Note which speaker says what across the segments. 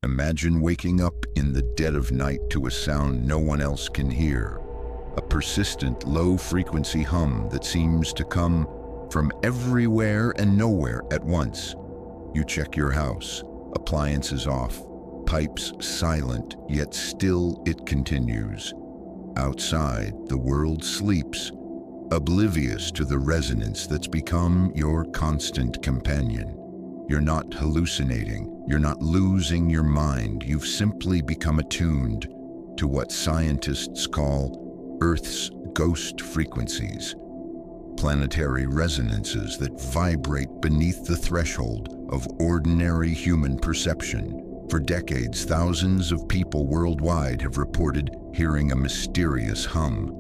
Speaker 1: Imagine waking up in the dead of night to a sound no one else can hear. A persistent, low-frequency hum that seems to come from everywhere and nowhere at once. You check your house, appliances off, pipes silent, yet still it continues. Outside, the world sleeps, oblivious to the resonance that's become your constant companion. You're not hallucinating, you're not losing your mind, you've simply become attuned to what scientists call Earth's ghost frequencies. Planetary resonances that vibrate beneath the threshold of ordinary human perception. For decades, thousands of people worldwide have reported hearing a mysterious hum.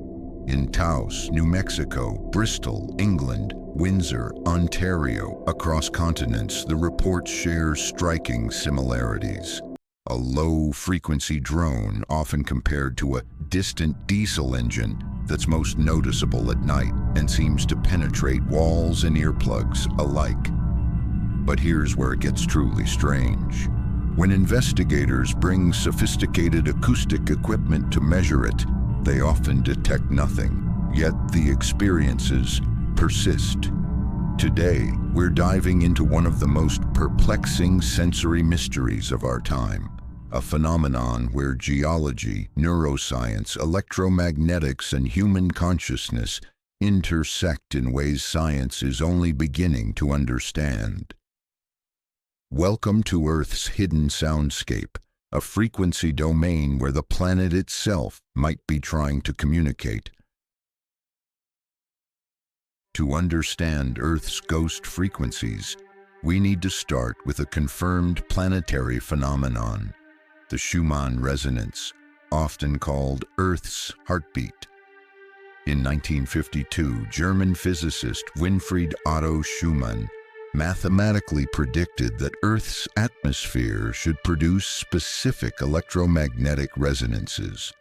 Speaker 1: In Taos, New Mexico, Bristol, England, Windsor, Ontario, across continents, the reports share striking similarities. A low-frequency drone, often compared to a distant diesel engine, that's most noticeable at night and seems to penetrate walls and earplugs alike. But here's where it gets truly strange. When investigators bring sophisticated acoustic equipment to measure it, they often detect nothing, yet the experiences persist. Today, we're diving into one of the most perplexing sensory mysteries of our time, a phenomenon where geology, neuroscience, electromagnetics, and human consciousness intersect in ways science is only beginning to understand. Welcome to Earth's hidden soundscape, a frequency domain where the planet itself might be trying to communicate. To understand Earth's ghost frequencies, we need to start with a confirmed planetary phenomenon, the Schumann Resonance, often called Earth's heartbeat. In 1952, German physicist Winfried Otto Schumann mathematically predicted that Earth's atmosphere should produce specific electromagnetic resonances.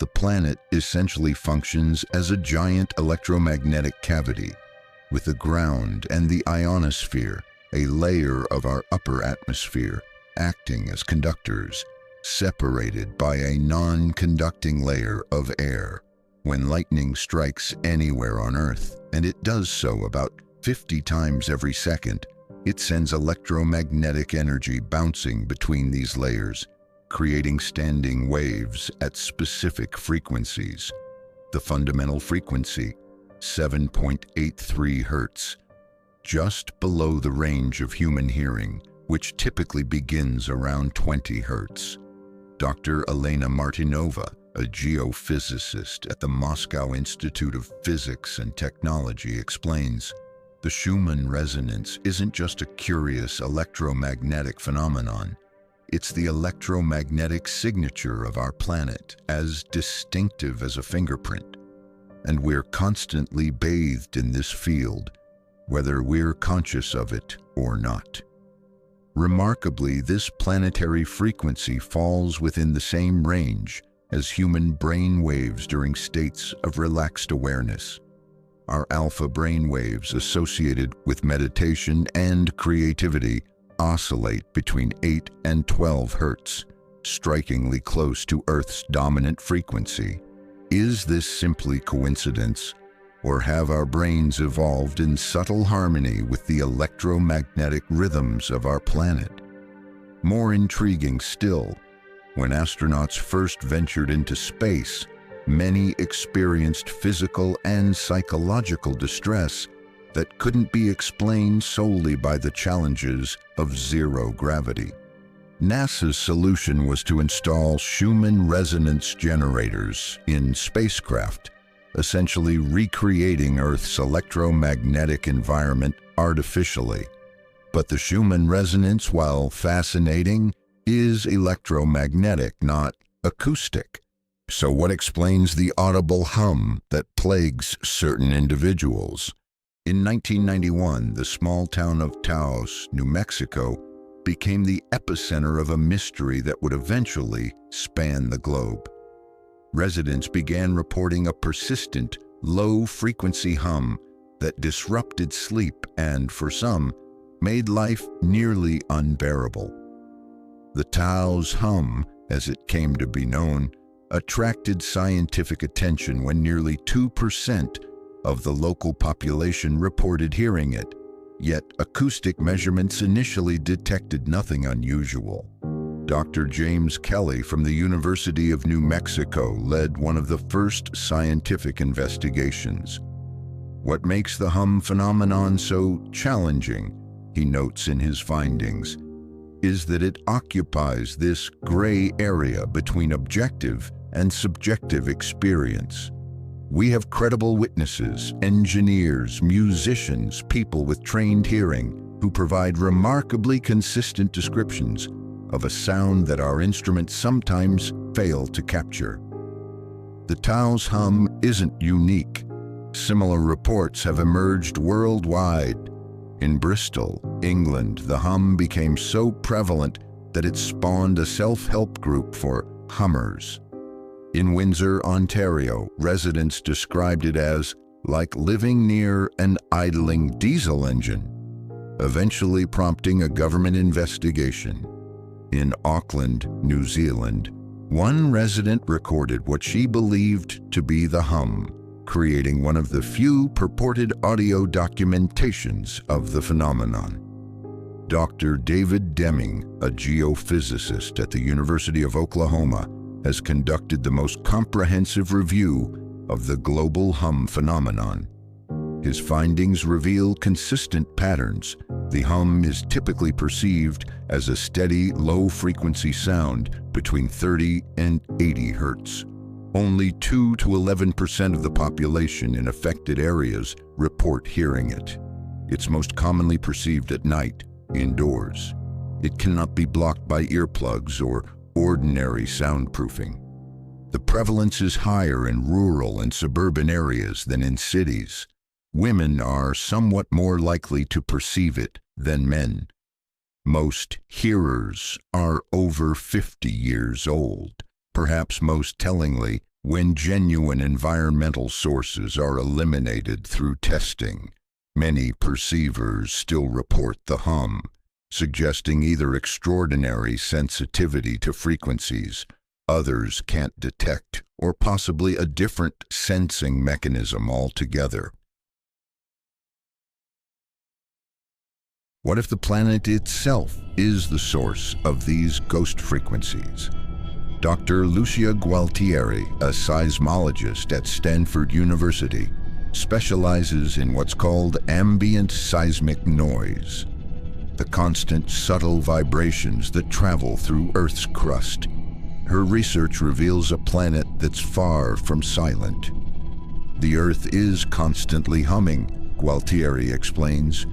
Speaker 1: The planet essentially functions as a giant electromagnetic cavity, with the ground and the ionosphere, a layer of our upper atmosphere, acting as conductors, separated by a non-conducting layer of air. When lightning strikes anywhere on Earth, and it does so about 50 times every second, it sends electromagnetic energy bouncing between these layers, creating standing waves at specific frequencies. The fundamental frequency, 7.83 Hertz, just below the range of human hearing, which typically begins around 20 Hertz. Dr. Elena Martinova, a geophysicist at the Moscow Institute of Physics and Technology, explains, the Schumann resonance isn't just a curious electromagnetic phenomenon. It's the electromagnetic signature of our planet, as distinctive as a fingerprint. And we're constantly bathed in this field, whether we're conscious of it or not. Remarkably, this planetary frequency falls within the same range as human brain waves during states of relaxed awareness. Our alpha brain waves associated with meditation and creativity oscillate between 8 and 12 Hertz, strikingly close to Earth's dominant frequency. Is this simply coincidence, or have our brains evolved in subtle harmony with the electromagnetic rhythms of our planet? More intriguing still, when astronauts first ventured into space, many experienced physical and psychological distress that couldn't be explained solely by the challenges of zero gravity. NASA's solution was to install Schumann resonance generators in spacecraft, essentially recreating Earth's electromagnetic environment artificially. But the Schumann resonance, while fascinating, is electromagnetic, not acoustic. So what explains the audible hum that plagues certain individuals? In 1991, the small town of Taos, New Mexico, became the epicenter of a mystery that would eventually span the globe. Residents began reporting a persistent, low-frequency hum that disrupted sleep and, for some, made life nearly unbearable. The Taos Hum, as it came to be known, attracted scientific attention when nearly 2% of the local population reported hearing it, yet acoustic measurements initially detected nothing unusual. Dr. James Kelly from the University of New Mexico led one of the first scientific investigations. What makes the hum phenomenon so challenging, he notes in his findings, is that it occupies this gray area between objective and subjective experience. We have credible witnesses, engineers, musicians, people with trained hearing, who provide remarkably consistent descriptions of a sound that our instruments sometimes fail to capture. The Taos Hum isn't unique. Similar reports have emerged worldwide. In Bristol, England, the hum became so prevalent that it spawned a self-help group for hummers. In Windsor, Ontario, residents described it as like living near an idling diesel engine, eventually prompting a government investigation. In Auckland, New Zealand, one resident recorded what she believed to be the hum, creating one of the few purported audio documentations of the phenomenon. Dr. David Deming, a geophysicist at the University of Oklahoma, has conducted the most comprehensive review of the global hum phenomenon. His findings reveal consistent patterns. The hum is typically perceived as a steady, low-frequency sound between 30 and 80 hertz. Only 2 to 11% of the population in affected areas report hearing it. It's most commonly perceived at night, indoors. It cannot be blocked by earplugs or ordinary soundproofing. The prevalence is higher in rural and suburban areas than in cities. Women are somewhat more likely to perceive it than men. Most hearers are over 50 years old. Perhaps most tellingly, when genuine environmental sources are eliminated through testing, many perceivers still report the hum, suggesting either extraordinary sensitivity to frequencies others can't detect, or possibly a different sensing mechanism altogether. What if the planet itself is the source of these ghost frequencies? Dr. Lucia Gualtieri, a seismologist at Stanford University, specializes in what's called ambient seismic noise, the constant subtle vibrations that travel through Earth's crust. Her research reveals a planet that's far from silent. The Earth is constantly humming, Gualtieri explains.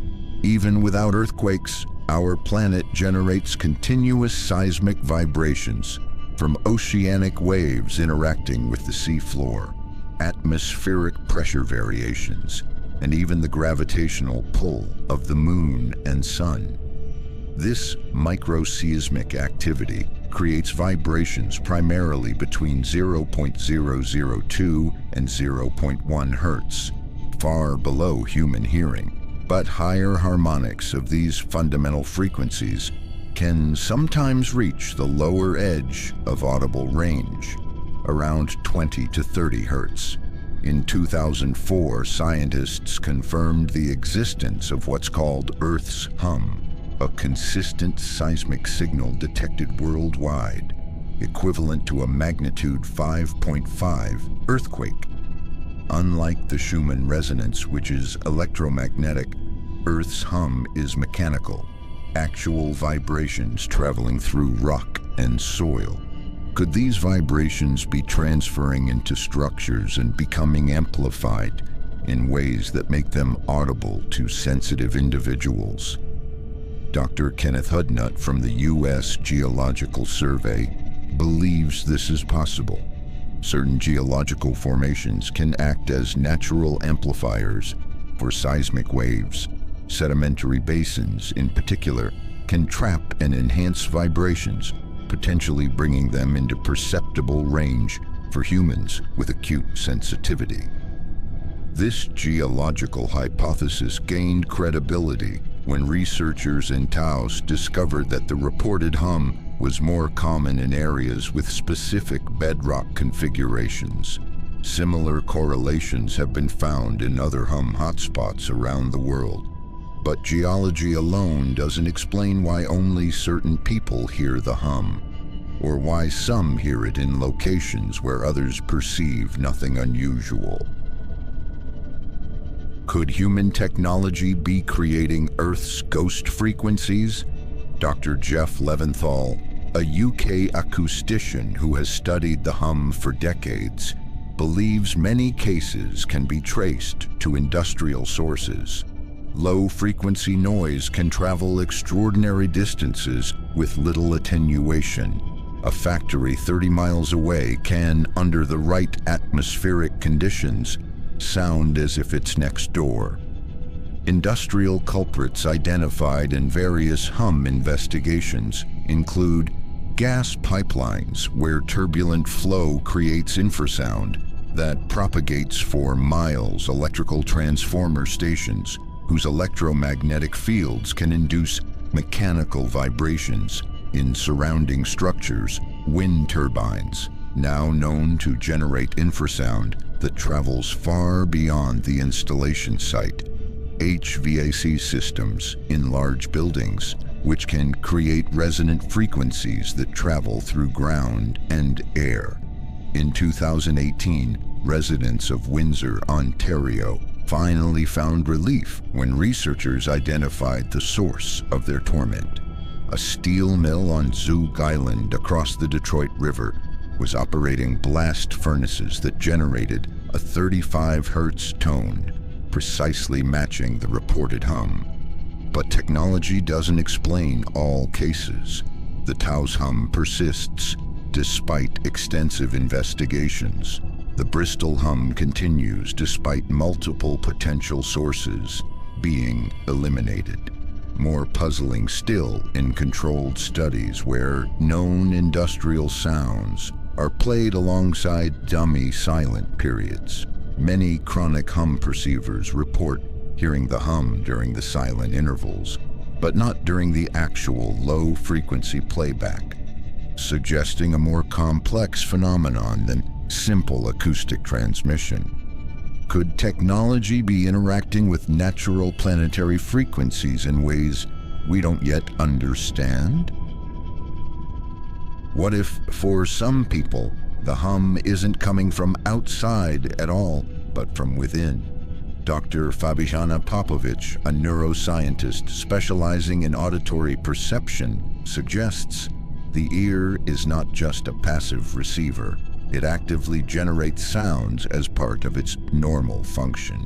Speaker 1: Even without earthquakes, our planet generates continuous seismic vibrations from oceanic waves interacting with the seafloor, atmospheric pressure variations, and even the gravitational pull of the moon and sun. This microseismic activity creates vibrations primarily between 0.002 and 0.1 hertz, far below human hearing. But higher harmonics of these fundamental frequencies can sometimes reach the lower edge of audible range, around 20 to 30 hertz. In 2004, scientists confirmed the existence of what's called Earth's hum, a consistent seismic signal detected worldwide, equivalent to a magnitude 5.5 earthquake. Unlike the Schumann Resonance, which is electromagnetic, Earth's hum is mechanical, actual vibrations traveling through rock and soil. Could these vibrations be transferring into structures and becoming amplified in ways that make them audible to sensitive individuals? Dr. Kenneth Hudnut from the U.S. Geological Survey believes this is possible. Certain geological formations can act as natural amplifiers for seismic waves. Sedimentary basins, in particular, can trap and enhance vibrations, potentially bringing them into perceptible range for humans with acute sensitivity. This geological hypothesis gained credibility when researchers in Taos discovered that the reported hum was more common in areas with specific bedrock configurations. Similar correlations have been found in other hum hotspots around the world. But geology alone doesn't explain why only certain people hear the hum, or why some hear it in locations where others perceive nothing unusual. Could human technology be creating Earth's ghost frequencies? Dr. Jeff Leventhal, a UK acoustician who has studied the hum for decades, believes many cases can be traced to industrial sources. Low-frequency noise can travel extraordinary distances with little attenuation. A factory 30 miles away can, under the right atmospheric conditions, sound as if it's next door. Industrial culprits identified in various hum investigations include gas pipelines, where turbulent flow creates infrasound that propagates for miles, electrical transformer stations, whose electromagnetic fields can induce mechanical vibrations in surrounding structures, wind turbines, now known to generate infrasound that travels far beyond the installation site, HVAC systems in large buildings, which can create resonant frequencies that travel through ground and air. In 2018, residents of Windsor, Ontario, finally found relief when researchers identified the source of their torment. A steel mill on Zug Island across the Detroit River was operating blast furnaces that generated a 35 Hz tone, precisely matching the reported hum. But technology doesn't explain all cases. The Taos Hum persists despite extensive investigations. The Bristol hum continues despite multiple potential sources being eliminated. More puzzling still in controlled studies where known industrial sounds are played alongside dummy silent periods. Many chronic hum perceivers report hearing the hum during the silent intervals, but not during the actual low-frequency playback, suggesting a more complex phenomenon than simple acoustic transmission. Could technology be interacting with natural planetary frequencies in ways we don't yet understand? What if, for some people, the hum isn't coming from outside at all, but from within? Dr. Fabiana Popovic, a neuroscientist specializing in auditory perception, suggests the ear is not just a passive receiver. It actively generates sounds as part of its normal function.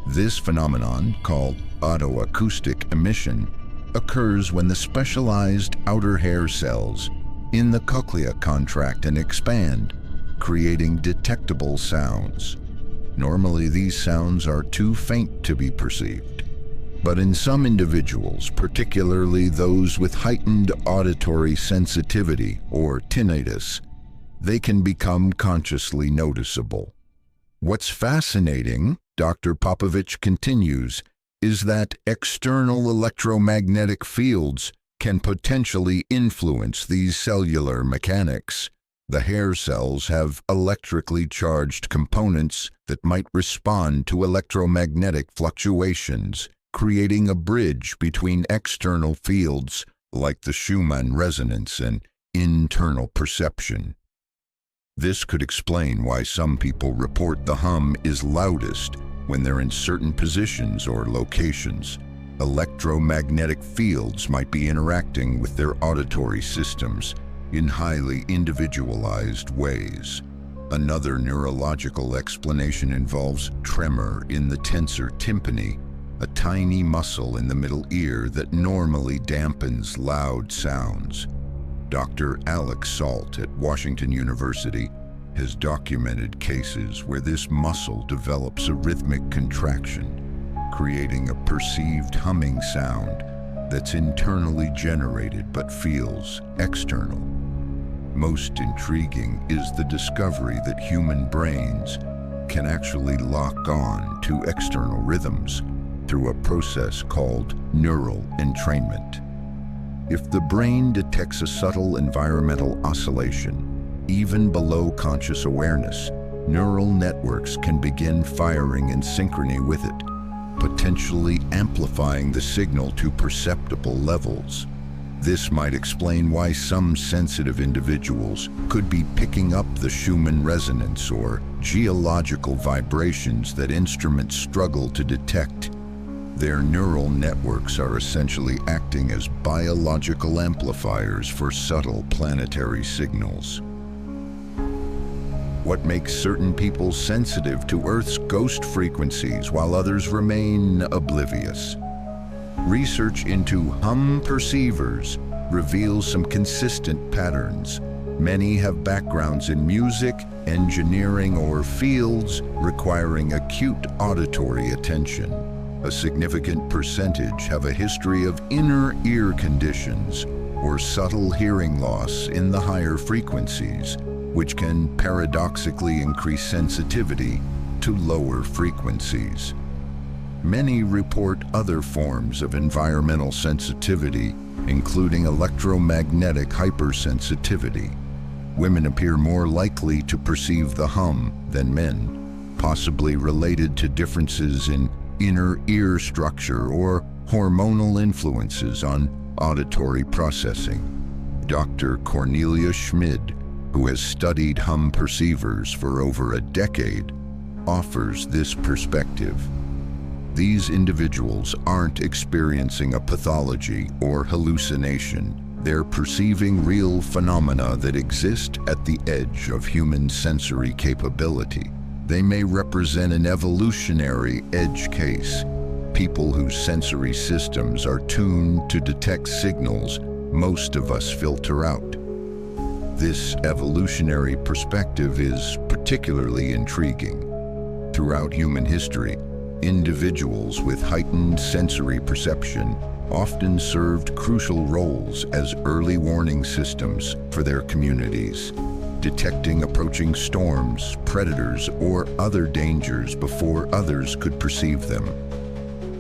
Speaker 1: This phenomenon, called autoacoustic emission, occurs when the specialized outer hair cells in the cochlea contract and expand, creating detectable sounds. Normally, these sounds are too faint to be perceived. But in some individuals, particularly those with heightened auditory sensitivity or tinnitus, they can become consciously noticeable. What's fascinating, Dr. Popovic continues, is that external electromagnetic fields can potentially influence these cellular mechanics. The hair cells have electrically charged components that might respond to electromagnetic fluctuations, creating a bridge between external fields like the Schumann Resonance and internal perception. This could explain why some people report the hum is loudest when they're in certain positions or locations. Electromagnetic fields might be interacting with their auditory systems in highly individualized ways. Another neurological explanation involves tremor in the tensor tympani, a tiny muscle in the middle ear that normally dampens loud sounds. Dr. Alex Salt at Washington University has documented cases where this muscle develops a rhythmic contraction, creating a perceived humming sound that's internally generated but feels external. Most intriguing is the discovery that human brains can actually lock on to external rhythms through a process called neural entrainment. If the brain detects a subtle environmental oscillation, even below conscious awareness, neural networks can begin firing in synchrony with it, potentially amplifying the signal to perceptible levels. This might explain why some sensitive individuals could be picking up the Schumann resonance or geological vibrations that instruments struggle to detect. Their neural networks are essentially acting as biological amplifiers for subtle planetary signals. What makes certain people sensitive to Earth's ghost frequencies while others remain oblivious? Research into hum perceivers reveals some consistent patterns. Many have backgrounds in music, engineering, or fields requiring acute auditory attention. A significant percentage have a history of inner ear conditions or subtle hearing loss in the higher frequencies, which can paradoxically increase sensitivity to lower frequencies. Many report other forms of environmental sensitivity, including electromagnetic hypersensitivity. Women appear more likely to perceive the hum than men, possibly related to differences in inner ear structure or hormonal influences on auditory processing. Dr. Cornelia Schmid, who has studied hum perceivers for over a decade, offers this perspective. These individuals aren't experiencing a pathology or hallucination. They're perceiving real phenomena that exist at the edge of human sensory capability. They may represent an evolutionary edge case, people whose sensory systems are tuned to detect signals most of us filter out. This evolutionary perspective is particularly intriguing. Throughout human history, individuals with heightened sensory perception often served crucial roles as early warning systems for their communities, detecting approaching storms, predators, or other dangers before others could perceive them.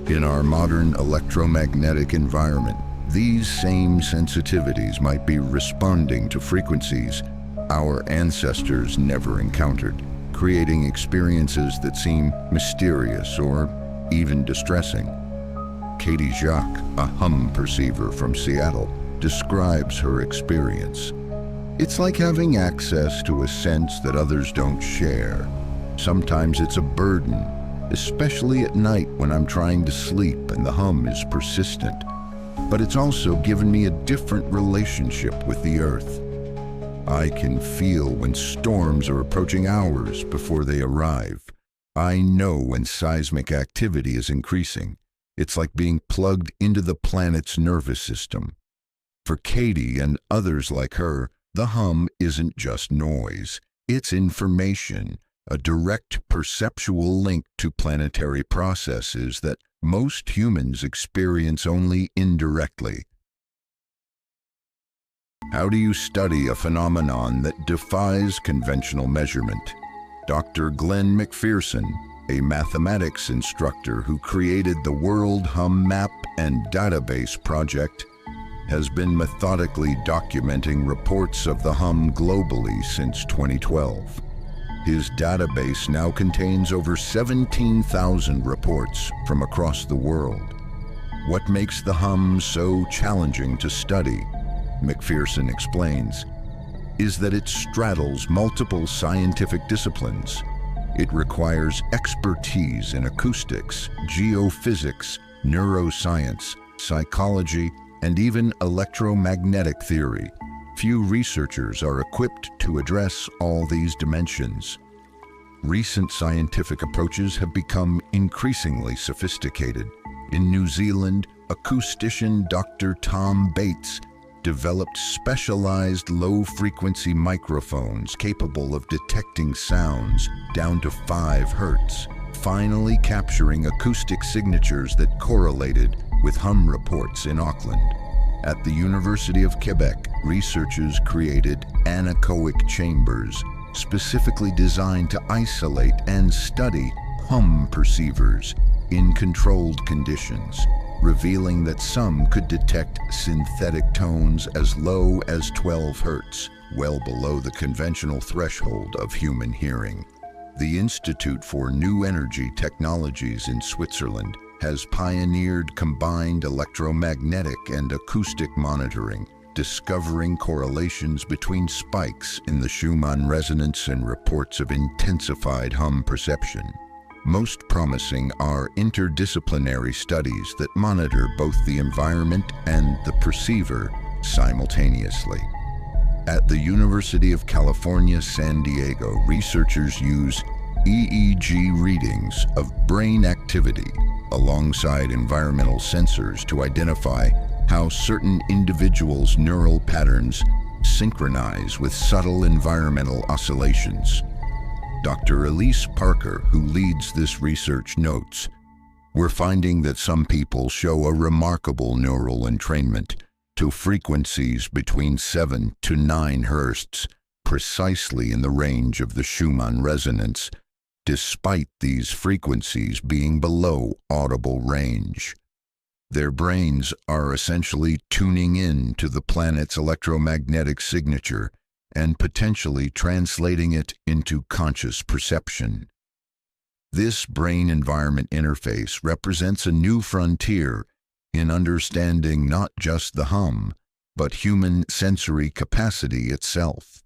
Speaker 1: In our modern electromagnetic environment, these same sensitivities might be responding to frequencies our ancestors never encountered, creating experiences that seem mysterious or even distressing. Katie Jacques, a hum perceiver from Seattle, describes her experience. It's like having access to a sense that others don't share. Sometimes it's a burden, especially at night when I'm trying to sleep and the hum is persistent. But it's also given me a different relationship with the Earth. I can feel when storms are approaching hours before they arrive. I know when seismic activity is increasing. It's like being plugged into the planet's nervous system. For Katie and others like her, the hum isn't just noise. It's information, a direct perceptual link to planetary processes that most humans experience only indirectly. How do you study a phenomenon that defies conventional measurement? Dr. Glenn McPherson, a mathematics instructor who created the World Hum Map and Database project, has been methodically documenting reports of the hum globally since 2012. His database now contains over 17,000 reports from across the world. What makes the hum so challenging to study, McPherson explains, is that it straddles multiple scientific disciplines. It requires expertise in acoustics, geophysics, neuroscience, psychology, and even electromagnetic theory. Few researchers are equipped to address all these dimensions. Recent scientific approaches have become increasingly sophisticated. In New Zealand, acoustician Dr. Tom Bates developed specialized low-frequency microphones capable of detecting sounds down to 5 Hz, finally capturing acoustic signatures that correlated with hum reports in Auckland. At the University of Quebec, researchers created anechoic chambers specifically designed to isolate and study hum perceivers in controlled conditions. revealing that some could detect synthetic tones as low as 12 Hz, well below the conventional threshold of human hearing. The Institute for New Energy Technologies in Switzerland has pioneered combined electromagnetic and acoustic monitoring, discovering correlations between spikes in the Schumann resonance and reports of intensified hum perception. Most promising are interdisciplinary studies that monitor both the environment and the perceiver simultaneously. At the University of California, San Diego, researchers use EEG readings of brain activity alongside environmental sensors to identify how certain individuals' neural patterns synchronize with subtle environmental oscillations. Dr. Elise Parker, who leads this research, notes, "We're finding that some people show a remarkable neural entrainment to frequencies between 7 to 9 Hz, precisely in the range of the Schumann resonance, despite these frequencies being below audible range. Their brains are essentially tuning in to the planet's electromagnetic signature and potentially translating it into conscious perception. This brain-environment interface represents a new frontier in understanding not just the hum, but human sensory capacity itself.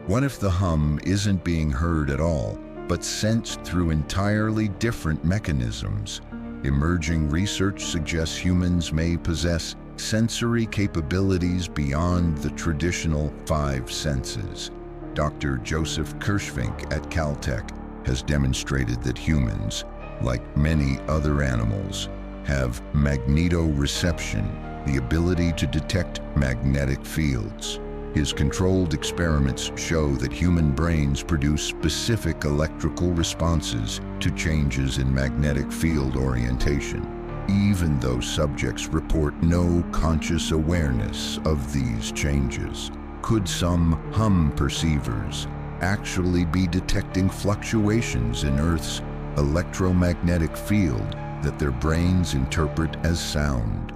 Speaker 1: What if the hum isn't being heard at all, but sensed through entirely different mechanisms? Emerging research suggests humans may possess sensory capabilities beyond the traditional 5 senses. Dr. Joseph Kirschvink at Caltech has demonstrated that humans, like many other animals, have magnetoreception, the ability to detect magnetic fields. His controlled experiments show that human brains produce specific electrical responses to changes in magnetic field orientation, even though subjects report no conscious awareness of these changes. Could some hum perceivers actually be detecting fluctuations in Earth's electromagnetic field that their brains interpret as sound?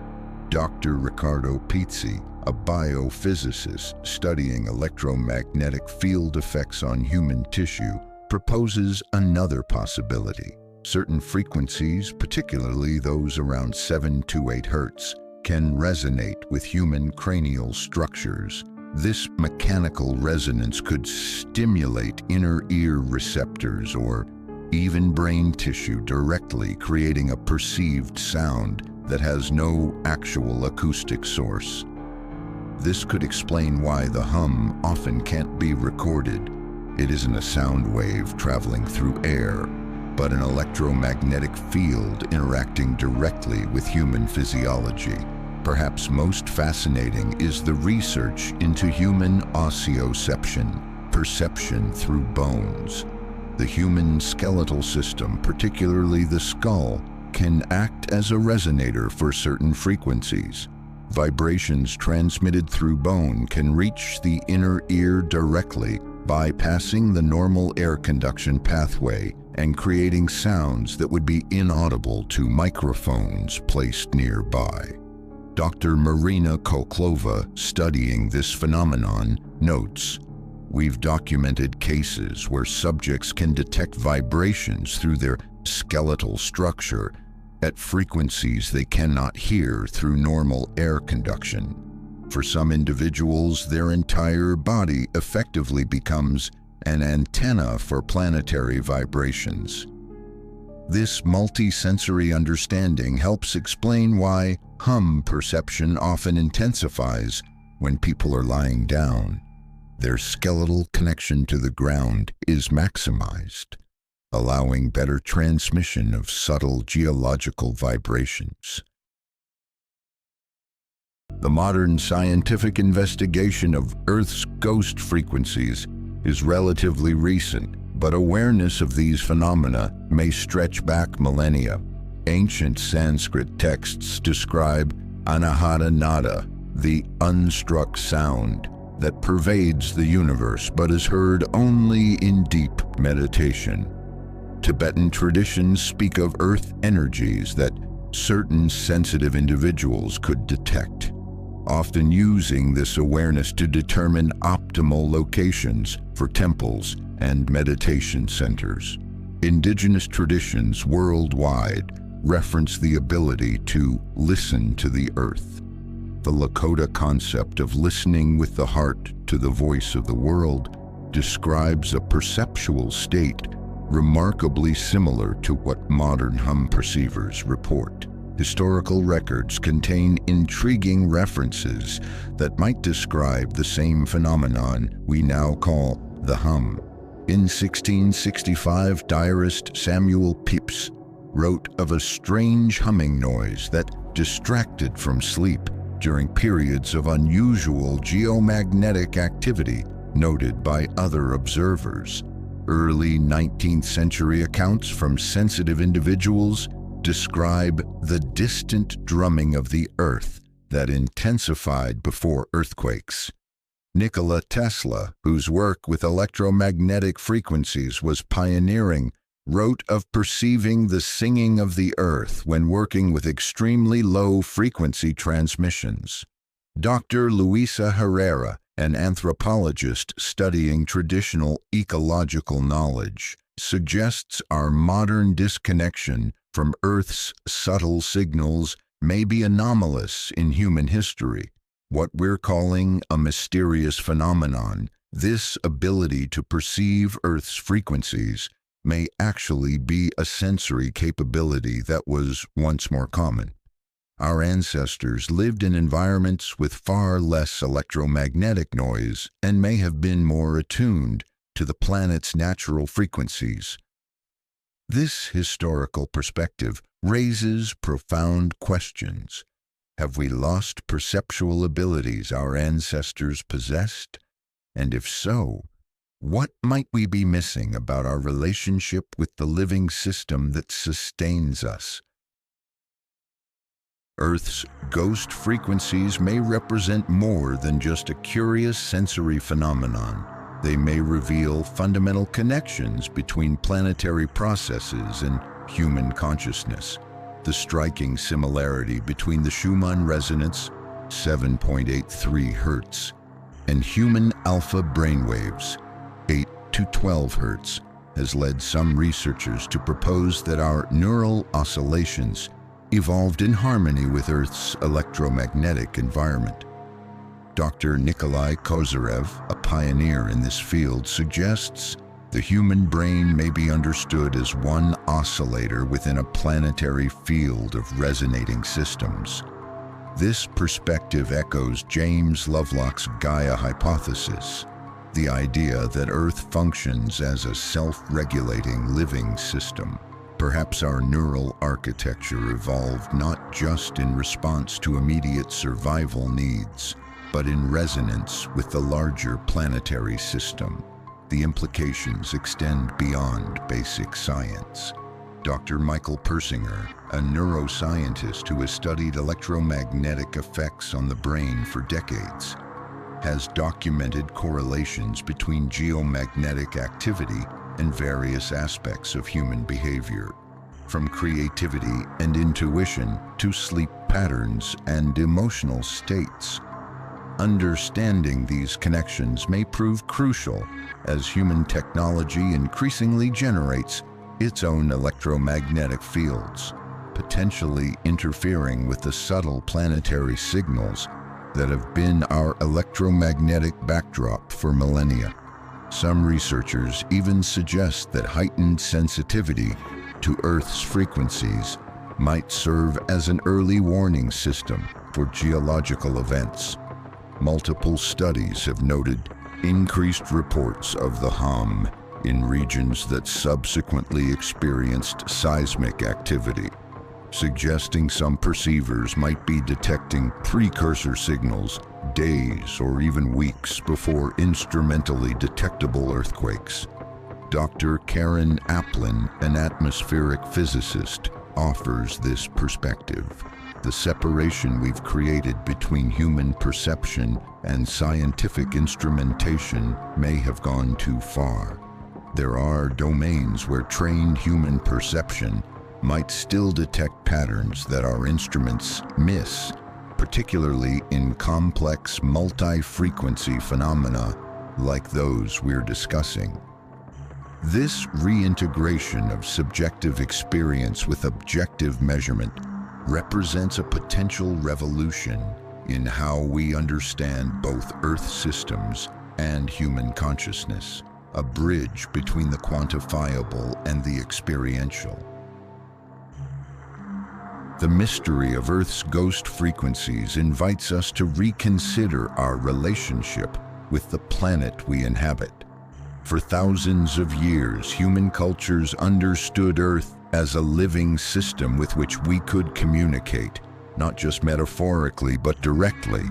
Speaker 1: Dr. Riccardo Pizzi, a biophysicist studying electromagnetic field effects on human tissue, proposes another possibility. Certain frequencies, particularly those around 7 to 8 Hz, can resonate with human cranial structures. This mechanical resonance could stimulate inner ear receptors or even brain tissue directly, creating a perceived sound that has no actual acoustic source. This could explain why the hum often can't be recorded. It isn't a sound wave traveling through air, but an electromagnetic field interacting directly with human physiology. Perhaps most fascinating is the research into human osseoception, perception through bones. The human skeletal system, particularly the skull, can act as a resonator for certain frequencies. Vibrations transmitted through bone can reach the inner ear directly, bypassing the normal air conduction pathway and creating sounds that would be inaudible to microphones placed nearby. Dr. Marina Koklova, studying this phenomenon, notes, "We've documented cases where subjects can detect vibrations through their skeletal structure at frequencies they cannot hear through normal air conduction. For some individuals, their entire body effectively becomes an antenna for planetary vibrations." This multi-sensory understanding helps explain why hum perception often intensifies when people are lying down. Their skeletal connection to the ground is maximized, allowing better transmission of subtle geological vibrations. The modern scientific investigation of Earth's ghost frequencies is relatively recent, but awareness of these phenomena may stretch back millennia. Ancient Sanskrit texts describe anahata nada, the unstruck sound that pervades the universe but is heard only in deep meditation. Tibetan traditions speak of earth energies that certain sensitive individuals could detect, often using this awareness to determine optimal locations for temples and meditation centers. Indigenous traditions worldwide reference the ability to listen to the earth. The Lakota concept of listening with the heart to the voice of the world describes a perceptual state remarkably similar to what modern hum perceivers report. Historical records contain intriguing references that might describe the same phenomenon we now call the hum. In 1665, diarist Samuel Pepys wrote of a strange humming noise that distracted from sleep during periods of unusual geomagnetic activity noted by other observers. Early 19th century accounts from sensitive individuals describe the distant drumming of the earth that intensified before earthquakes. Nikola Tesla, whose work with electromagnetic frequencies was pioneering, wrote of perceiving the singing of the earth when working with extremely low frequency transmissions. Dr. Luisa Herrera, an anthropologist studying traditional ecological knowledge, suggests our modern disconnection from Earth's subtle signals may be anomalous in human history. What we're calling a mysterious phenomenon, this ability to perceive Earth's frequencies, may actually be a sensory capability that was once more common. Our ancestors lived in environments with far less electromagnetic noise and may have been more attuned to the planet's natural frequencies. This historical perspective raises profound questions. Have we lost perceptual abilities our ancestors possessed? And if so, what might we be missing about our relationship with the living system that sustains us? Earth's ghost frequencies may represent more than just a curious sensory phenomenon. They may reveal fundamental connections between planetary processes and human consciousness. The striking similarity between the Schumann Resonance, 7.83 Hz, and human alpha brainwaves, 8 to 12 Hz, has led some researchers to propose that our neural oscillations evolved in harmony with Earth's electromagnetic environment. Dr. Nikolai Kozyrev, a pioneer in this field, suggests the human brain may be understood as one oscillator within a planetary field of resonating systems. This perspective echoes James Lovelock's Gaia hypothesis, the idea that Earth functions as a self-regulating living system. Perhaps our neural architecture evolved not just in response to immediate survival needs, but in resonance with the larger planetary system. The implications extend beyond basic science. Dr. Michael Persinger, a neuroscientist who has studied electromagnetic effects on the brain for decades, has documented correlations between geomagnetic activity and various aspects of human behavior, from creativity and intuition to sleep patterns and emotional states. Understanding these connections may prove crucial as human technology increasingly generates its own electromagnetic fields, potentially interfering with the subtle planetary signals that have been our electromagnetic backdrop for millennia. Some researchers even suggest that heightened sensitivity to Earth's frequencies might serve as an early warning system for geological events. Multiple studies have noted increased reports of the hum in regions that subsequently experienced seismic activity, suggesting some perceivers might be detecting precursor signals days or even weeks before instrumentally detectable earthquakes. Dr. Karen Aplin, an atmospheric physicist, offers this perspective. The separation we've created between human perception and scientific instrumentation may have gone too far. There are domains where trained human perception might still detect patterns that our instruments miss, particularly in complex multi-frequency phenomena like those we're discussing. This reintegration of subjective experience with objective measurement represents a potential revolution in how we understand both Earth systems and human consciousness, a bridge between the quantifiable and the experiential. The mystery of Earth's ghost frequencies invites us to reconsider our relationship with the planet we inhabit. For thousands of years, human cultures understood Earth as a living system with which we could communicate, not just metaphorically but directly,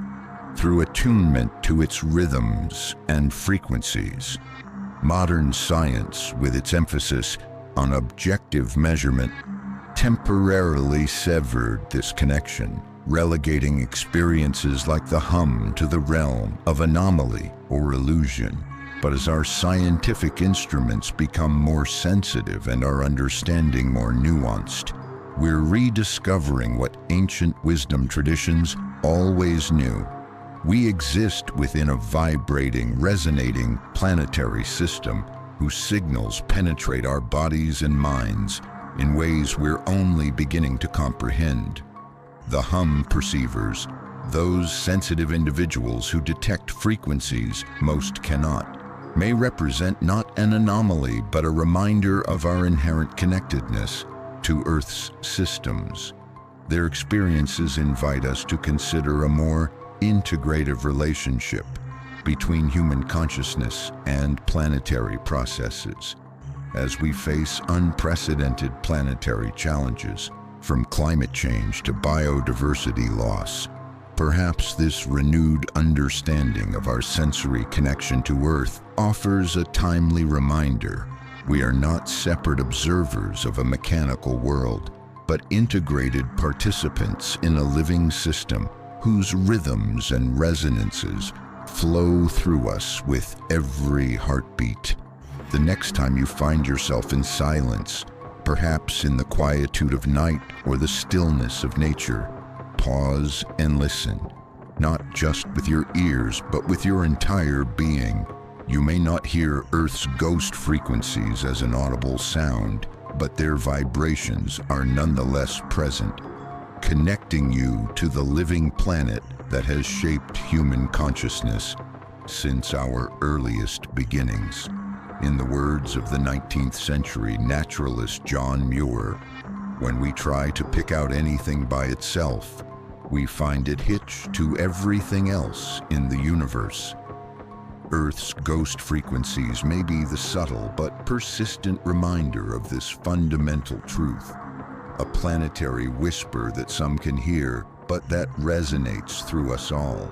Speaker 1: through attunement to its rhythms and frequencies. Modern science, with its emphasis on objective measurement, temporarily severed this connection, relegating experiences like the hum to the realm of anomaly or illusion. But as our scientific instruments become more sensitive and our understanding more nuanced, we're rediscovering what ancient wisdom traditions always knew. We exist within a vibrating, resonating planetary system whose signals penetrate our bodies and minds in ways we're only beginning to comprehend. The hum perceivers, those sensitive individuals who detect frequencies most cannot, may represent not an anomaly but a reminder of our inherent connectedness to Earth's systems. Their experiences invite us to consider a more integrative relationship between human consciousness and planetary processes. As we face unprecedented planetary challenges, from climate change to biodiversity loss, perhaps this renewed understanding of our sensory connection to Earth offers a timely reminder. We are not separate observers of a mechanical world, but integrated participants in a living system whose rhythms and resonances flow through us with every heartbeat. The next time you find yourself in silence, perhaps in the quietude of night or the stillness of nature, pause and listen, not just with your ears, but with your entire being. You may not hear Earth's ghost frequencies as an audible sound, but their vibrations are nonetheless present, connecting you to the living planet that has shaped human consciousness since our earliest beginnings. In the words of the 19th century naturalist John Muir, when we try to pick out anything by itself, we find it hitched to everything else in the universe. Earth's ghost frequencies may be the subtle but persistent reminder of this fundamental truth, a planetary whisper that some can hear, but that resonates through us all.